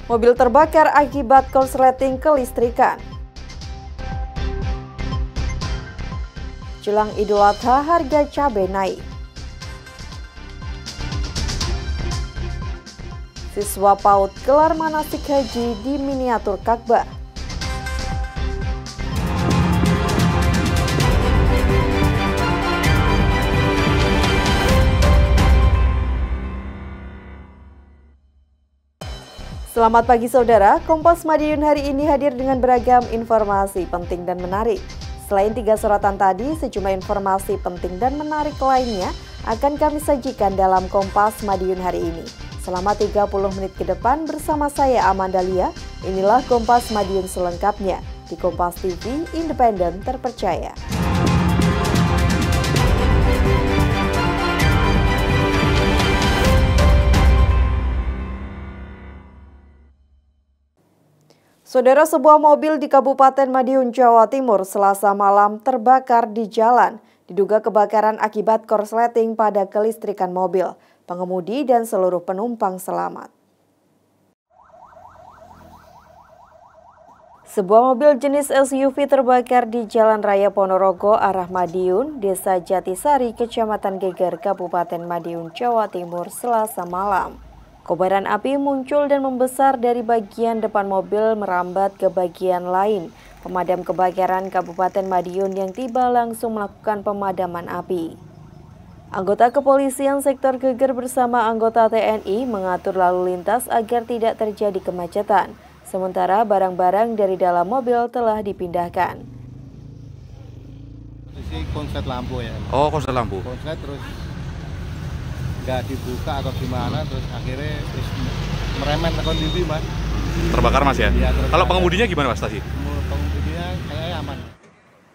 Mobil terbakar akibat korsleting kelistrikan. Jelang Idul Adha, harga cabai naik. Siswa PAUD gelar manasik haji di miniatur Ka'bah. Selamat pagi saudara, Kompas Madiun hari ini hadir dengan beragam informasi penting dan menarik. Selain 3 sorotan tadi, sejumlah informasi penting dan menarik lainnya akan kami sajikan dalam Kompas Madiun hari ini. Selama 30 menit ke depan bersama saya Amanda Lia, inilah Kompas Madiun selengkapnya di Kompas TV, independen terpercaya. Saudara, sebuah mobil di Kabupaten Madiun, Jawa Timur Selasa malam terbakar di jalan. Diduga kebakaran akibat korsleting pada kelistrikan mobil. Pengemudi dan seluruh penumpang selamat. Sebuah mobil jenis SUV terbakar di Jalan Raya Ponorogo arah Madiun, Desa Jatisari, Kecamatan Geger, Kabupaten Madiun, Jawa Timur Selasa malam. Kobaran api muncul dan membesar dari bagian depan mobil merambat ke bagian lain. Pemadam kebakaran Kabupaten Madiun yang tiba langsung melakukan pemadaman api. Anggota kepolisian sektor Geger bersama anggota TNI mengatur lalu lintas agar tidak terjadi kemacetan. Sementara barang-barang dari dalam mobil telah dipindahkan. Ini konslet lampu ya. Oh, konslet lampu. Konslet terus nggak dibuka atau gimana, terus akhirnya meremet ke dinding, Mas. Terbakar, Mas ya? Iya, kalau pengemudinya gimana, Mas, tadi? Pengemudinya kayaknya aman.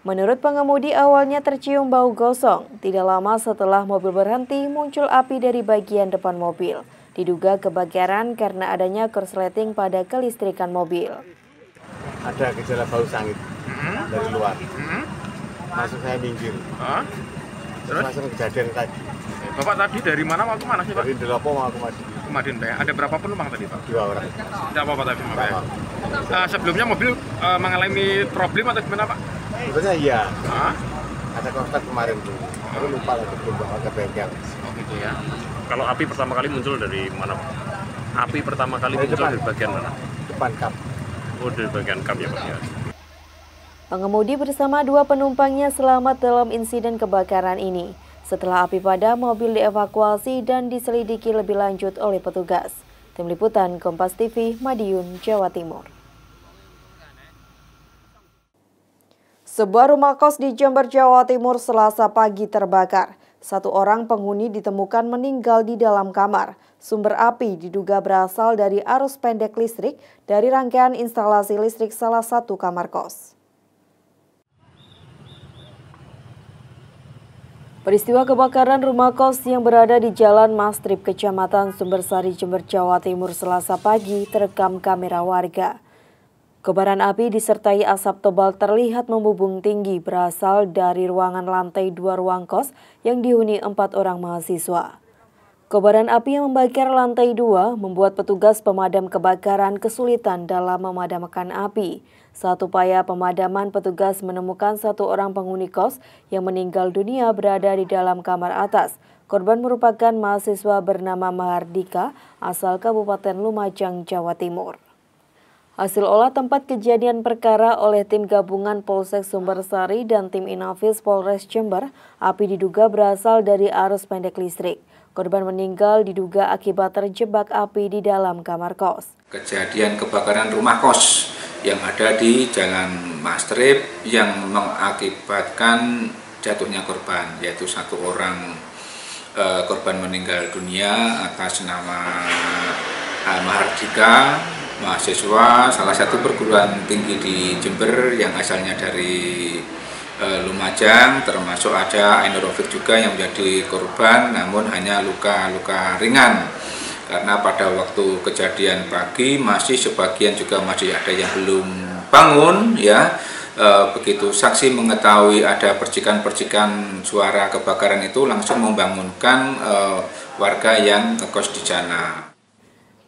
Menurut pengemudi, awalnya tercium bau gosong. Tidak lama setelah mobil berhenti, muncul api dari bagian depan mobil. Diduga kebakaran karena adanya korsleting pada kelistrikan mobil. Ada gejala bau sangit dari luar. Masuk saya minggir. Terus langsung kejadian tadi. Bapak tadi dari mana mau kemana sih, Pak? Dari Delapo mau ke Madiun, Pak. Ada berapa penumpang tadi, Pak? 2 orang. Tidak apa-apa tadi, Pak. Sebelumnya mobil mengalami problem atau gimana, Pak? Sebenarnya iya. Ada korslet kemarin tuh. Aku lupa lagi belum bawa ke bengkel. Oh gitu ya. Kalau api pertama kali muncul dari mana, Pak? Api pertama kali Dari muncul depan. dari bagian mana? Depan kap. Oh, dari bagian kap ya, Pak ya. Pengemudi bersama 2 penumpangnya selamat dalam insiden kebakaran ini. Setelah api padam, mobil dievakuasi dan diselidiki lebih lanjut oleh petugas. Tim Liputan Kompas TV, Madiun, Jawa Timur. Sebuah rumah kos di Jember, Jawa Timur Selasa pagi terbakar. 1 orang penghuni ditemukan meninggal di dalam kamar. Sumber api diduga berasal dari arus pendek listrik dari rangkaian instalasi listrik salah satu kamar kos. Peristiwa kebakaran rumah kos yang berada di Jalan Mastrip, Kecamatan Sumbersari, Jember, Jawa Timur Selasa pagi terekam kamera warga. Kobaran api disertai asap tebal terlihat membumbung tinggi berasal dari ruangan lantai 2 ruang kos yang dihuni 4 orang mahasiswa. Kobaran api yang membakar lantai 2 membuat petugas pemadam kebakaran kesulitan dalam memadamkan api. Saat upaya pemadaman, petugas menemukan 1 orang penghuni kos yang meninggal dunia berada di dalam kamar atas. Korban merupakan mahasiswa bernama Mahardika asal Kabupaten Lumajang, Jawa Timur. Hasil olah tempat kejadian perkara oleh tim gabungan Polsek Sumbersari dan tim Inafis Polres Jember, api diduga berasal dari arus pendek listrik. Korban meninggal diduga akibat terjebak api di dalam kamar kos. Kejadian kebakaran rumah kos yang ada di Jalan Mastrip yang mengakibatkan jatuhnya korban, yaitu 1 orang korban meninggal dunia atas nama Mahardika, mahasiswa salah satu perguruan tinggi di Jember yang asalnya dari Lumajang, termasuk ada Ainurofik juga yang menjadi korban, namun hanya luka-luka ringan. Karena pada waktu kejadian pagi masih sebagian juga masih ada yang belum bangun ya. Begitu saksi mengetahui ada percikan-percikan suara kebakaran itu langsung membangunkan warga yang ngekos di sana.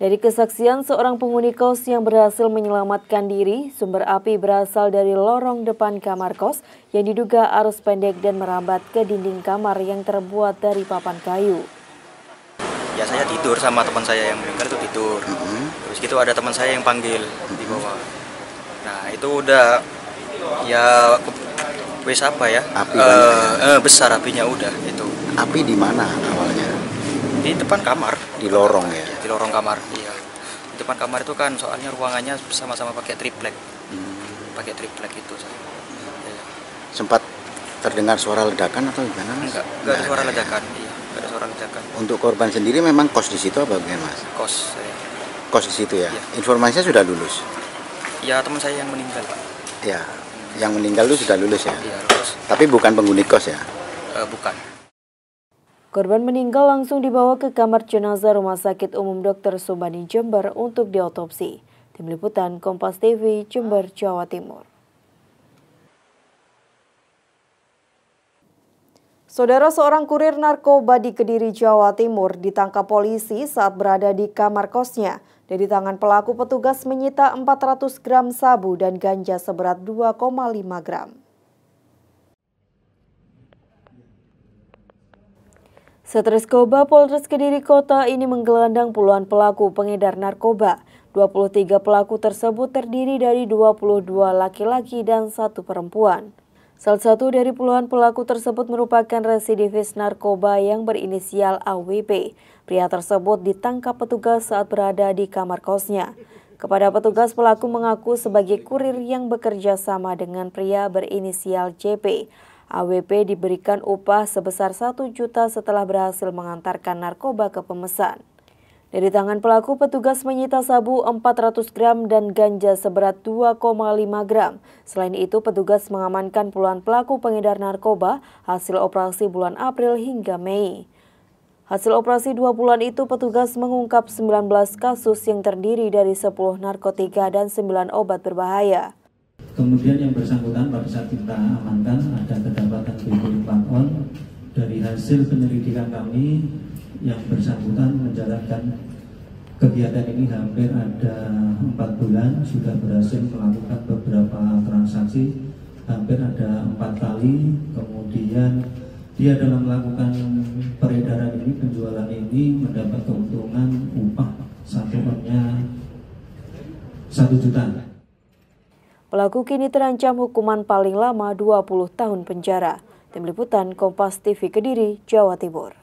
Dari kesaksian seorang penghuni kos yang berhasil menyelamatkan diri, sumber api berasal dari lorong depan kamar kos yang diduga arus pendek dan merambat ke dinding kamar yang terbuat dari papan kayu. Ya saya tidur sama teman saya yang meninggal itu tidur. Terus gitu ada teman saya yang panggil di bawah. Nah itu udah ya wes apa ya? Api besar apinya udah itu. Api di mana awalnya? Di depan kamar. Di lorong ya? Di lorong kamar, iya. Di depan kamar itu kan soalnya ruangannya sama-sama pakai triplek. Pakai triplek itu. Ya. Sempat terdengar suara ledakan atau gimana? Enggak ada suara ledakan. Iya, enggak ada suara ledakan. Untuk korban sendiri memang kos di situ apa bagaimana, Mas? Kos saya. Kos di situ ya? Iya. Informasinya sudah lulus? Ya teman saya yang meninggal, Pak. Ya, yang meninggal itu sudah lulus ya? Iya, lulus. Tapi bukan penghuni kos ya? Bukan. Korban meninggal langsung dibawa ke kamar jenazah Rumah Sakit Umum Dr. Subandi Jember untuk diotopsi. Tim Liputan Kompas TV, Jember, Jawa Timur. Saudara, seorang kurir narkoba di Kediri, Jawa Timur ditangkap polisi saat berada di kamar kosnya. Dari tangan pelaku, petugas menyita 400 gram sabu dan ganja seberat 2,5 gram. Satreskoba Polres Kediri Kota ini menggelandang puluhan pelaku pengedar narkoba. 23 pelaku tersebut terdiri dari 22 laki-laki dan 1 perempuan. Salah satu dari puluhan pelaku tersebut merupakan residivis narkoba yang berinisial AWP. Pria tersebut ditangkap petugas saat berada di kamar kosnya. Kepada petugas, pelaku mengaku sebagai kurir yang bekerja sama dengan pria berinisial JP. AWP diberikan upah sebesar 1 juta setelah berhasil mengantarkan narkoba ke pemesan. Dari tangan pelaku, petugas menyita sabu 400 gram dan ganja seberat 2,5 gram. Selain itu, petugas mengamankan puluhan pelaku pengedar narkoba hasil operasi bulan April hingga Mei. Hasil operasi 2 bulan itu, petugas mengungkap 19 kasus yang terdiri dari 10 narkotika dan 9 obat berbahaya. Kemudian yang bersangkutan pada saat kita amankan ada kedapatan BB on. Dari hasil penyelidikan kami, yang bersangkutan menjalankan kegiatan ini hampir ada 4 bulan, sudah berhasil melakukan beberapa transaksi, hampir ada 4 kali. Kemudian dia dalam melakukan peredaran ini, penjualan ini mendapat keuntungan upah 1 onnya 1 juta. Pelaku kini terancam hukuman paling lama 20 tahun penjara. Tim Liputan Kompas TV Kediri, Jawa Timur.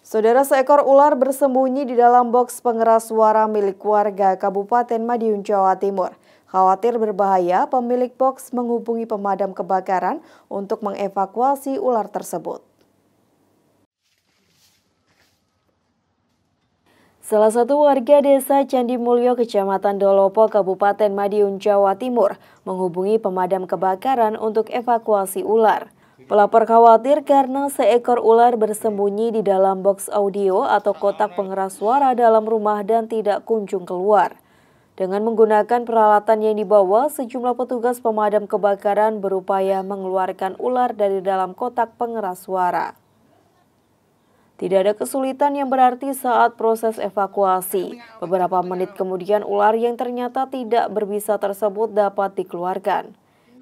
Saudara, seekor ular bersembunyi di dalam boks pengeras suara milik warga Kabupaten Madiun, Jawa Timur. Khawatir berbahaya, pemilik boks menghubungi pemadam kebakaran untuk mengevakuasi ular tersebut. Salah satu warga desa Candi Mulyo, Kecamatan Dolopo, Kabupaten Madiun, Jawa Timur, menghubungi pemadam kebakaran untuk evakuasi ular. Pelapor khawatir karena seekor ular bersembunyi di dalam box audio atau kotak pengeras suara dalam rumah dan tidak kunjung keluar. Dengan menggunakan peralatan yang dibawa, sejumlah petugas pemadam kebakaran berupaya mengeluarkan ular dari dalam kotak pengeras suara. Tidak ada kesulitan yang berarti saat proses evakuasi. Beberapa menit kemudian ular yang ternyata tidak berbisa tersebut dapat dikeluarkan.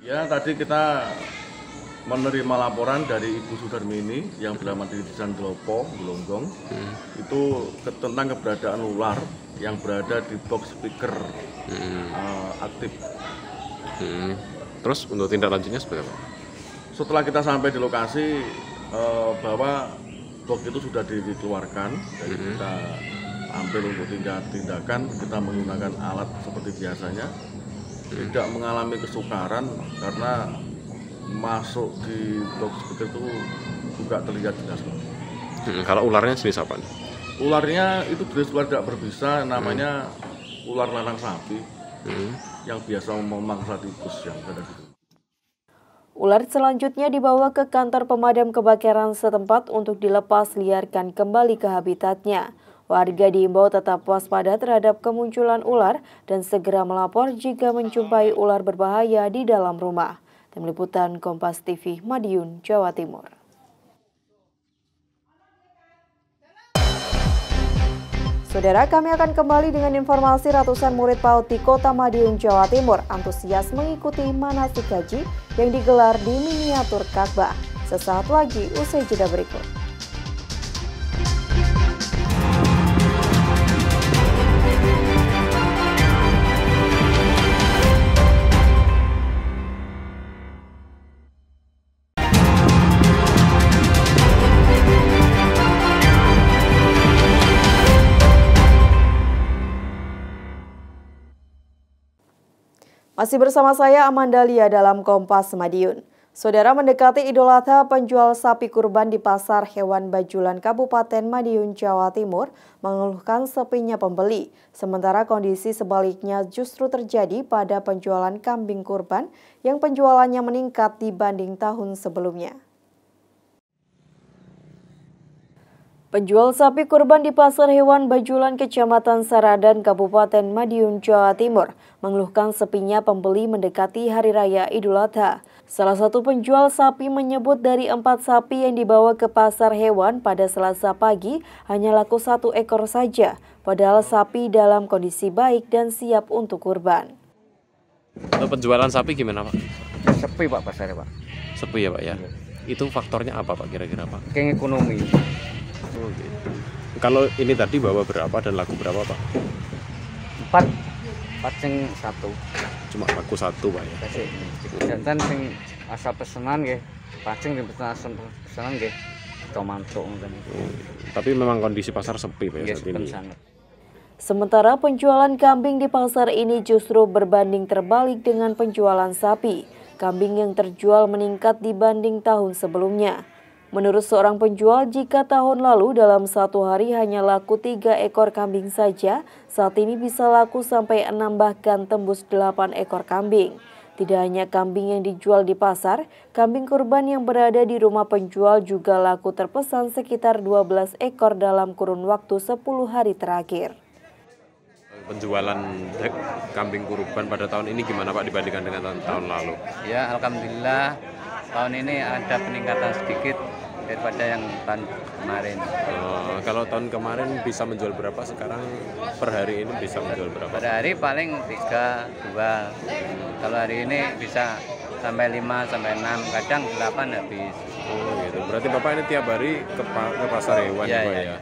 Ya, tadi kita menerima laporan dari Ibu Sudarmini yang beralamat di Desa Dolopo, Gelonggong. Itu tentang keberadaan ular yang berada di box speaker aktif. Terus untuk tindak lanjutnya seperti apa? Setelah kita sampai di lokasi bahwa box itu sudah dikeluarkan, jadi kita ambil untuk tindakan, kita menggunakan alat seperti biasanya, tidak mengalami kesukaran karena masuk di box speaker itu juga terlihat jelas. Kalau ularnya jenis apa? Ularnya itu jenis ular tidak berbisa, namanya ular lanang sapi yang biasa memangsa tikus yang ada di situ. Ular selanjutnya dibawa ke kantor pemadam kebakaran setempat untuk dilepas liarkan kembali ke habitatnya. Warga diimbau tetap waspada terhadap kemunculan ular dan segera melapor jika menjumpai ular berbahaya di dalam rumah. Tim Liputan Kompas TV Madiun, Jawa Timur. Saudara, kami akan kembali dengan informasi ratusan murid PAUD di Kota Madiun, Jawa Timur antusias mengikuti manasik haji yang digelar di miniatur Ka'bah. Sesaat lagi usai jeda berikut. Masih bersama saya Amanda Lia dalam Kompas Madiun. Saudara, mendekati Idul Adha, penjual sapi kurban di Pasar Hewan Bajulan Kabupaten Madiun, Jawa Timur mengeluhkan sepinya pembeli. Sementara kondisi sebaliknya justru terjadi pada penjualan kambing kurban yang penjualannya meningkat dibanding tahun sebelumnya. Penjual sapi kurban di Pasar Hewan Bajulan Kecamatan Saradan, Kabupaten Madiun, Jawa Timur mengeluhkan sepinya pembeli mendekati Hari Raya Idul Adha. Salah satu penjual sapi menyebut dari 4 sapi yang dibawa ke pasar hewan pada Selasa pagi hanya laku 1 ekor saja, padahal sapi dalam kondisi baik dan siap untuk kurban. Untuk penjualan sapi gimana, Pak? Sepi, Pak, pasarnya, Pak. Sepi ya, Pak, ya? Itu faktornya apa, Pak, kira-kira, Pak? Kayak ekonomi. Oh, gitu. Kalau ini tadi bawa berapa dan laku berapa, Pak? 4 sing 1. Cuma laku 1, Pak, ya? Jantan sing asal pesenan nggih, pacing asal pesenan nggih. Mantuk ngoten. Tapi memang kondisi pasar sepi, Pak, ya, saat ini. Sementara penjualan kambing di pasar ini justru berbanding terbalik dengan penjualan sapi. Kambing yang terjual meningkat dibanding tahun sebelumnya. Menurut seorang penjual, jika tahun lalu dalam satu hari hanya laku 3 ekor kambing saja, saat ini bisa laku sampai 6 bahkan tembus 8 ekor kambing. Tidak hanya kambing yang dijual di pasar, kambing kurban yang berada di rumah penjual juga laku terpesan sekitar 12 ekor dalam kurun waktu 10 hari terakhir. Penjualan kambing kurban pada tahun ini gimana, Pak, dibandingkan dengan tahun lalu? Ya, alhamdulillah tahun ini ada peningkatan sedikit daripada yang tahun kemarin. Kalau tahun kemarin bisa menjual berapa, sekarang per hari ini bisa menjual berapa? Per hari paling 3, 2. Kalau hari ini bisa sampai 5, sampai 6, kadang 8 habis. Oh, gitu. Berarti Bapak ini tiap hari ke pasar hewan, ya, Pak, ya?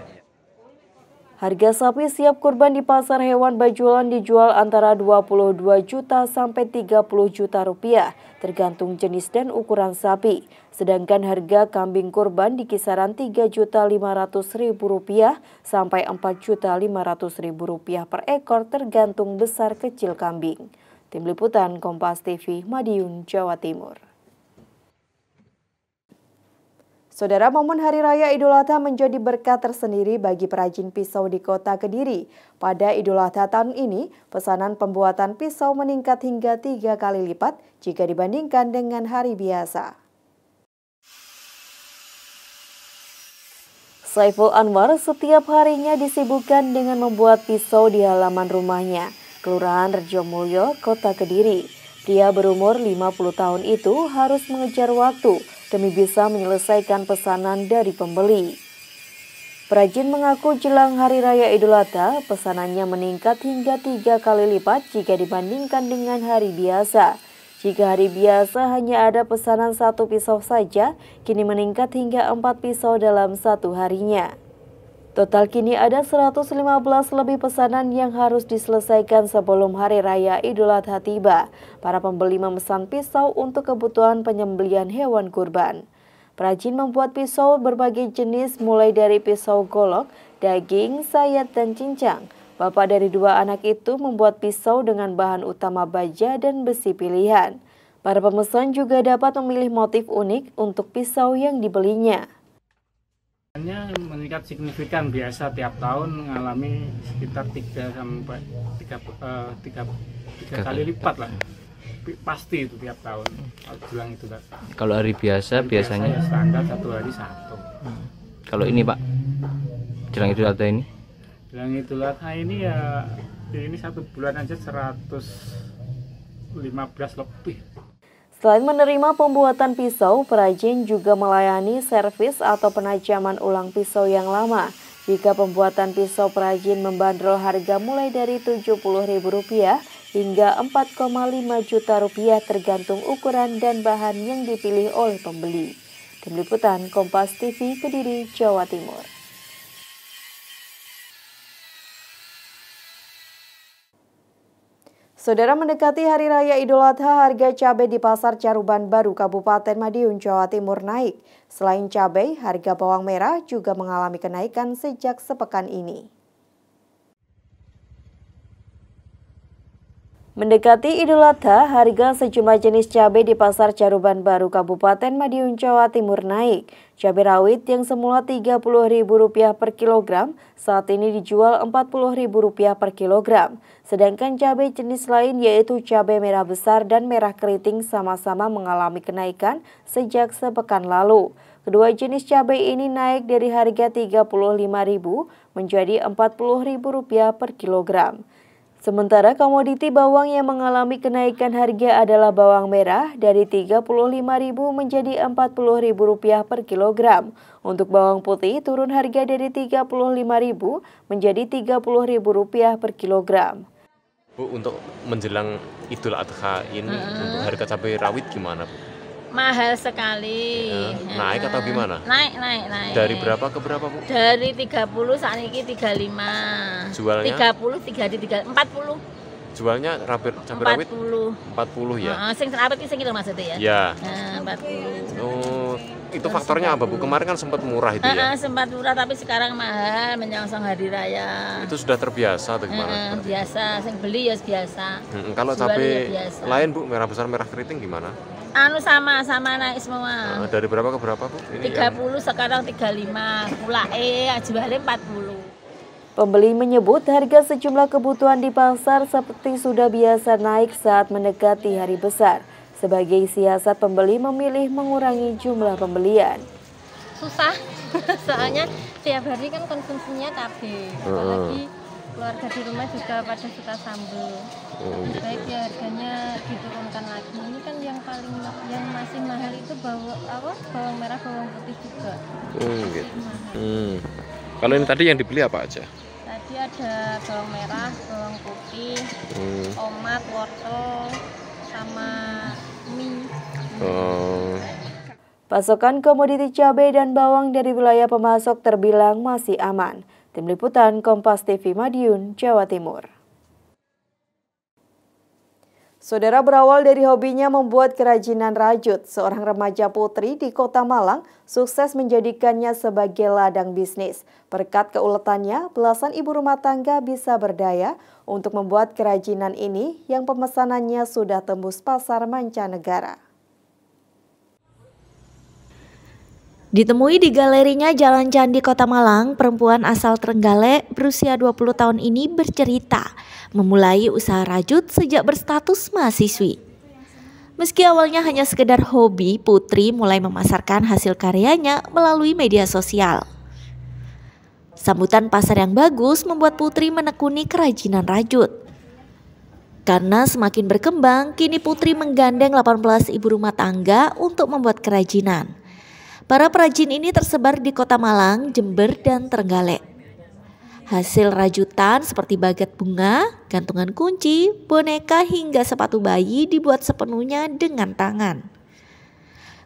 Harga sapi siap kurban di Pasar Hewan Bajulan dijual antara 22 juta sampai 30 juta rupiah, tergantung jenis dan ukuran sapi. Sedangkan harga kambing kurban di kisaran 3.500.000 rupiah sampai 4.500.000 rupiah per ekor, tergantung besar kecil kambing. Tim Liputan Kompas TV, Madiun, Jawa Timur. Saudara, momen Hari Raya Idul Adha menjadi berkah tersendiri bagi perajin pisau di Kota Kediri. Pada Idul Adha tahun ini, pesanan pembuatan pisau meningkat hingga 3 kali lipat jika dibandingkan dengan hari biasa. Saiful Anwar setiap harinya disibukkan dengan membuat pisau di halaman rumahnya, Kelurahan Rejomulyo, Kota Kediri. Pria berumur 50 tahun itu harus mengejar waktu demi bisa menyelesaikan pesanan dari pembeli. Perajin mengaku jelang Hari Raya Idul Adha, pesanannya meningkat hingga 3 kali lipat jika dibandingkan dengan hari biasa. Jika hari biasa hanya ada pesanan 1 pisau saja, kini meningkat hingga 4 pisau dalam satu harinya. Total kini ada 115 lebih pesanan yang harus diselesaikan sebelum Hari Raya Idul Adha tiba. Para pembeli memesan pisau untuk kebutuhan penyembelihan hewan kurban. Perajin membuat pisau berbagai jenis mulai dari pisau golok, daging, sayat, dan cincang. Bapak dari 2 anak itu membuat pisau dengan bahan utama baja dan besi pilihan. Para pemesan juga dapat memilih motif unik untuk pisau yang dibelinya. Meningkat signifikan, biasa tiap tahun mengalami sekitar 3 kali lipat lah. Pasti itu tiap tahun. Jelang itu, Kak. Kalau hari biasanya ya standar 1 hari 1. Kalau ini, Pak, jelang Idul Adha ini? Jelang Idul Adha ini ya ini 1 bulan aja 115 lebih. Selain menerima pembuatan pisau, perajin juga melayani servis atau penajaman ulang pisau yang lama. Jika pembuatan pisau perajin membandrol harga mulai dari Rp70.000 hingga Rp4,5 juta tergantung ukuran dan bahan yang dipilih oleh pembeli. Tim Liputan Kompas TV, Kediri, Jawa Timur. Saudara, mendekati Hari Raya Idul Adha, harga cabai di Pasar Caruban Baru, Kabupaten Madiun, Jawa Timur naik. Selain cabai, harga bawang merah juga mengalami kenaikan sejak sepekan ini. Mendekati Idul Adha, harga sejumlah jenis cabai di Pasar Caruban Baru, Kabupaten Madiun, Jawa Timur naik. Cabai rawit yang semula Rp30.000 per kilogram, saat ini dijual Rp40.000 per kilogram. Sedangkan cabai jenis lain yaitu cabai merah besar dan merah keriting sama-sama mengalami kenaikan sejak sepekan lalu. Kedua jenis cabai ini naik dari harga Rp35.000 menjadi Rp40.000 per kilogram. Sementara komoditi bawang yang mengalami kenaikan harga adalah bawang merah dari Rp35.000 menjadi Rp40.000 per kilogram. Untuk bawang putih turun harga dari Rp35.000 menjadi Rp30.000 per kilogram. Bu, untuk menjelang Idul Adha ini untuk harga cabai rawit gimana, Bu? Mahal sekali. Naik atau gimana? Naik. Dari berapa ke berapa, Bu? Dari 30 saat ini 35. Jualnya? 30, 40. Jualnya cabai rawit 40 ya? Sing rawit sing itu maksudnya ya? Ya. 40. Oh, itu faktornya apa, Bu? Kemarin kan sempat murah itu ya? Sempat murah tapi sekarang mahal menyongsong Hari Raya. Itu sudah terbiasa atau gimana? Biasa, sing beli ya biasa. Kalau cabai lain, Bu, merah besar, merah keriting gimana? Sama naik semua. Dari berapa ke berapa, Bu? Ini 30 sekarang 35, pulae jualnya 40. Pembeli menyebut harga sejumlah kebutuhan di pasar seperti sudah biasa naik saat mendekati hari besar. Sebagai siasat, pembeli memilih mengurangi jumlah pembelian. Susah, soalnya tiap hari kan konsumsinya cabai. Apalagi keluarga di rumah juga pada suka sambal. Baik ya harganya diturunkan lagi. Ini kan yang masih mahal itu bawang merah, bawang putih juga. Kalau ini tadi yang dibeli apa aja? Tadi ada bawang merah, bawang putih, tomat, wortel, sama mie. Pasokan komoditi cabai dan bawang dari wilayah pemasok terbilang masih aman. Tim Liputan Kompas TV Madiun, Jawa Timur. Saudara, berawal dari hobinya membuat kerajinan rajut, seorang remaja putri di Kota Malang sukses menjadikannya sebagai ladang bisnis. Berkat keuletannya, belasan ibu rumah tangga bisa berdaya untuk membuat kerajinan ini yang pemesanannya sudah tembus pasar mancanegara. Ditemui di galerinya Jalan Candi Kota Malang, perempuan asal Trenggalek berusia 20 tahun ini bercerita memulai usaha rajut sejak berstatus mahasiswi. Meski awalnya hanya sekedar hobi, Putri mulai memasarkan hasil karyanya melalui media sosial. Sambutan pasar yang bagus membuat Putri menekuni kerajinan rajut. Karena semakin berkembang, kini Putri menggandeng 18 ibu rumah tangga untuk membuat kerajinan. Para perajin ini tersebar di Kota Malang, Jember, dan Trenggalek. Hasil rajutan seperti baget bunga, gantungan kunci, boneka hingga sepatu bayi dibuat sepenuhnya dengan tangan.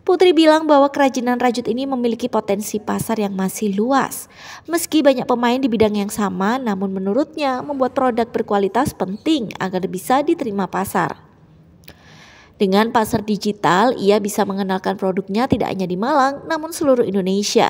Putri bilang bahwa kerajinan rajut ini memiliki potensi pasar yang masih luas. Meski banyak pemain di bidang yang sama, namun menurutnya membuat produk berkualitas penting agar bisa diterima pasar. Dengan pasar digital, ia bisa mengenalkan produknya tidak hanya di Malang, namun seluruh Indonesia.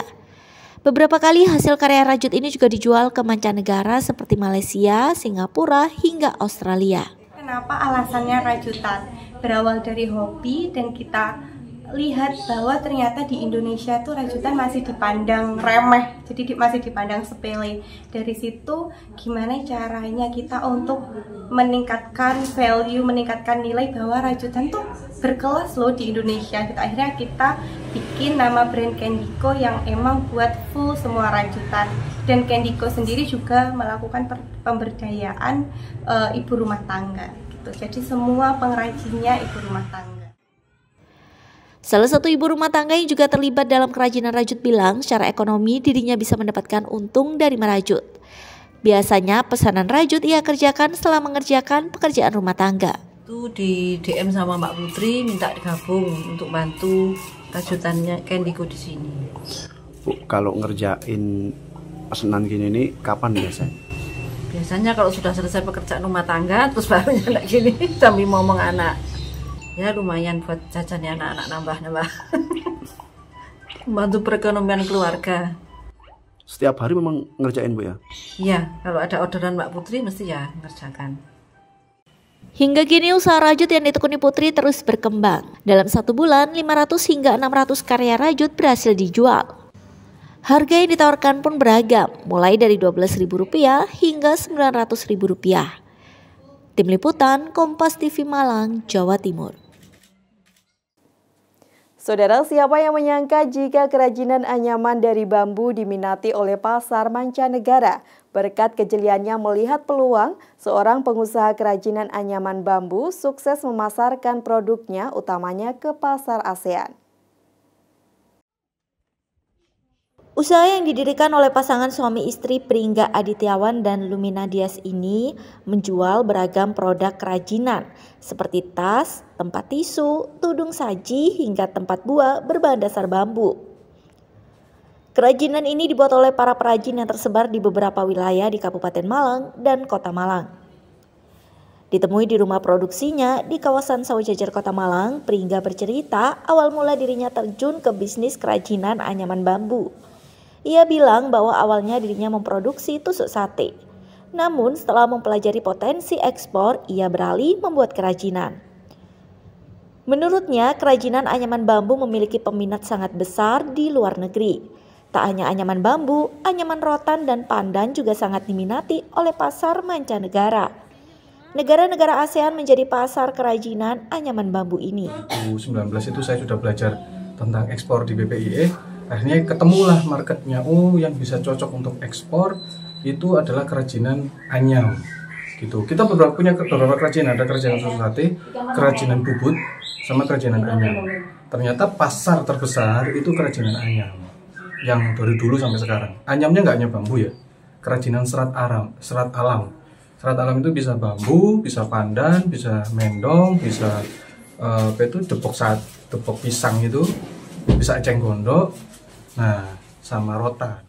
Beberapa kali hasil karya rajut ini juga dijual ke mancanegara seperti Malaysia, Singapura, hingga Australia. Kenapa alasannya rajutan? Berawal dari hobi dan kita lihat bahwa ternyata di Indonesia tuh rajutan masih dipandang remeh, jadi masih dipandang sepele. Dari situ gimana caranya kita untuk meningkatkan value, meningkatkan nilai bahwa rajutan tuh berkelas loh di Indonesia. Akhirnya kita bikin nama brand Candico yang emang buat full semua rajutan. Dan Candico sendiri juga melakukan pemberdayaan ibu rumah tangga gitu. Jadi semua pengrajinnya ibu rumah tangga. Salah satu ibu rumah tangga yang juga terlibat dalam kerajinan rajut bilang secara ekonomi dirinya bisa mendapatkan untung dari merajut. Biasanya pesanan rajut ia kerjakan setelah mengerjakan pekerjaan rumah tangga. Itu di DM sama Mbak Putri minta digabung untuk bantu rajutannya Candyco di sini. Bu, kalau ngerjain pesanan gini nih kapan biasanya? Biasanya kalau sudah selesai pekerjaan rumah tangga terus baru nyala gini sambil ngomong anak. Ya lumayan buat jajannya anak-anak nambah-nambah. Membantu perekonomian keluarga. Setiap hari memang ngerjain Bu ya? Iya, kalau ada orderan Mbak Putri mesti ya ngerjakan. Hingga kini usaha rajut yang ditekuni Putri terus berkembang. Dalam 1 bulan 500 hingga 600 karya rajut berhasil dijual. Harga yang ditawarkan pun beragam, mulai dari Rp12.000 hingga Rp900.000. Tim Liputan Kompas TV Malang, Jawa Timur. Saudara, siapa yang menyangka jika kerajinan anyaman dari bambu diminati oleh pasar mancanegara? Berkat kejeliannya melihat peluang, seorang pengusaha kerajinan anyaman bambu sukses memasarkan produknya utamanya ke pasar ASEAN. Usaha yang didirikan oleh pasangan suami istri Pringga Adityawan dan Lumina Dias ini menjual beragam produk kerajinan seperti tas, tempat tisu, tudung saji hingga tempat buah berbahan dasar bambu. Kerajinan ini dibuat oleh para perajin yang tersebar di beberapa wilayah di Kabupaten Malang dan Kota Malang. Ditemui di rumah produksinya di kawasan Sawojajar Kota Malang, Pringga bercerita awal mula dirinya terjun ke bisnis kerajinan anyaman bambu. Ia bilang bahwa awalnya dirinya memproduksi tusuk sate. Namun setelah mempelajari potensi ekspor, ia beralih membuat kerajinan. Menurutnya, kerajinan anyaman bambu memiliki peminat sangat besar di luar negeri. Tak hanya anyaman bambu, anyaman rotan dan pandan juga sangat diminati oleh pasar mancanegara. Negara-negara ASEAN menjadi pasar kerajinan anyaman bambu ini. 2019 itu saya sudah belajar tentang ekspor di BPIE. Akhirnya ketemulah marketnya, yang bisa cocok untuk ekspor itu adalah kerajinan anyam gitu. Kita punya beberapa kerajinan, ada kerajinan susu sate, kerajinan bubut, sama kerajinan anyam. Ternyata pasar terbesar itu kerajinan anyam yang dari dulu sampai sekarang. Anyamnya nggak hanya bambu ya, kerajinan serat alam. Serat alam itu bisa bambu, bisa pandan, bisa mendong, bisa depok pisang itu, bisa eceng gondok. Nah, sama rotan.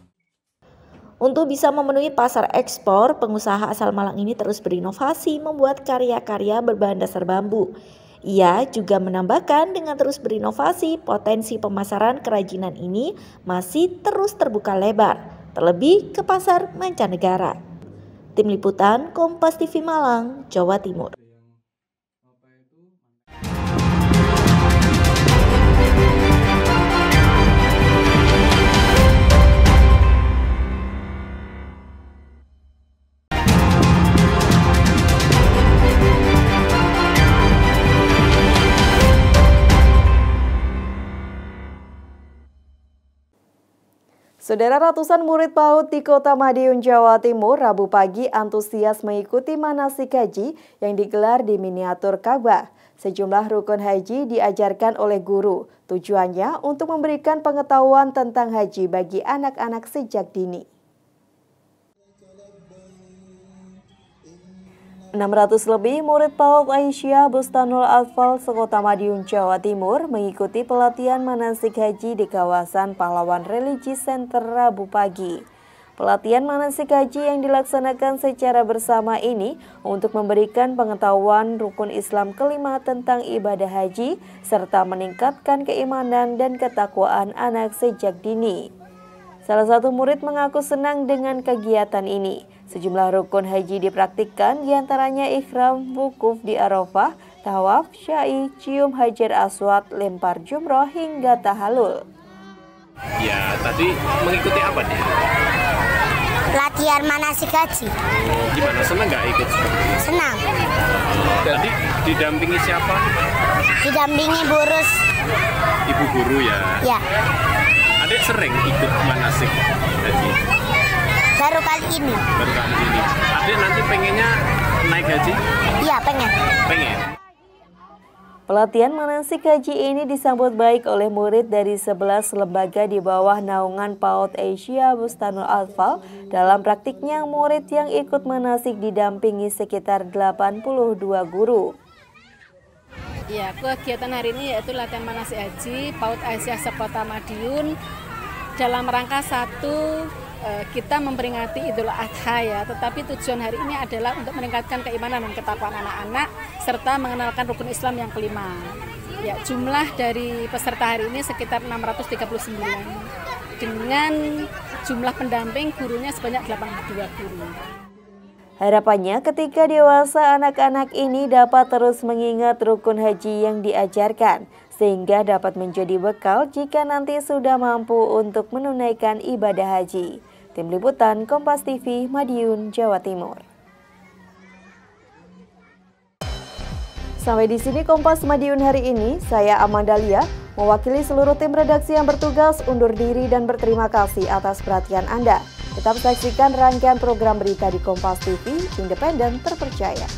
Untuk bisa memenuhi pasar ekspor, pengusaha asal Malang ini terus berinovasi membuat karya-karya berbahan dasar bambu. Ia juga menambahkan dengan terus berinovasi, potensi pemasaran kerajinan ini masih terus terbuka lebar, terlebih ke pasar mancanegara. Tim Liputan Kompas TV Malang, Jawa Timur. Saudara, ratusan murid PAUD di Kota Madiun, Jawa Timur, Rabu pagi antusias mengikuti manasik haji yang digelar di miniatur Ka'bah. Sejumlah rukun haji diajarkan oleh guru. Tujuannya untuk memberikan pengetahuan tentang haji bagi anak-anak sejak dini. 600 lebih murid PAUD Aisyah Bustanul Atfal sekota Madiun, Jawa Timur mengikuti pelatihan manasik haji di kawasan Pahlawan Religious Center Rabu pagi. Pelatihan manasik haji yang dilaksanakan secara bersama ini untuk memberikan pengetahuan rukun Islam kelima tentang ibadah haji serta meningkatkan keimanan dan ketakwaan anak sejak dini. Salah satu murid mengaku senang dengan kegiatan ini. Sejumlah rukun haji dipraktikkan, diantaranya ihram, wukuf di Arafah, tawaf, syai, cium hajar aswad, lempar jumroh hingga tahalul. Ya, tadi mengikuti apa nih? Latihan manasik haji. Gimana, senang nggak ikut? Senang. Tadi didampingi siapa? Didampingi Burus. Ibu guru ya? Ya. Adik sering ikut manasik haji? Baru kali ini. Baru kali ini. Adik nanti pengennya naik haji? Iya, pengen. Pengen? Pelatihan manasik haji ini disambut baik oleh murid dari 11 lembaga di bawah naungan PAUD Asia Bustanul Atfal. Dalam praktiknya, murid yang ikut manasik didampingi sekitar 82 guru. Ya, kegiatan hari ini yaitu latihan manasik haji PAUD Asia Sekota Madiun dalam rangka satu kita memperingati Idul Adha ya, tetapi tujuan hari ini adalah untuk meningkatkan keimanan dan ketakwaan anak-anak serta mengenalkan rukun Islam yang kelima. Ya, jumlah dari peserta hari ini sekitar 639 dengan jumlah pendamping gurunya sebanyak 82 guru. Harapannya ketika dewasa anak-anak ini dapat terus mengingat rukun haji yang diajarkan sehingga dapat menjadi bekal jika nanti sudah mampu untuk menunaikan ibadah haji. Tim Liputan Kompas TV, Madiun, Jawa Timur. Sampai di sini Kompas Madiun hari ini. Saya Amandalia, mewakili seluruh tim redaksi yang bertugas undur diri dan berterima kasih atas perhatian Anda. Tetap saksikan rangkaian program berita di Kompas TV, independen terpercaya.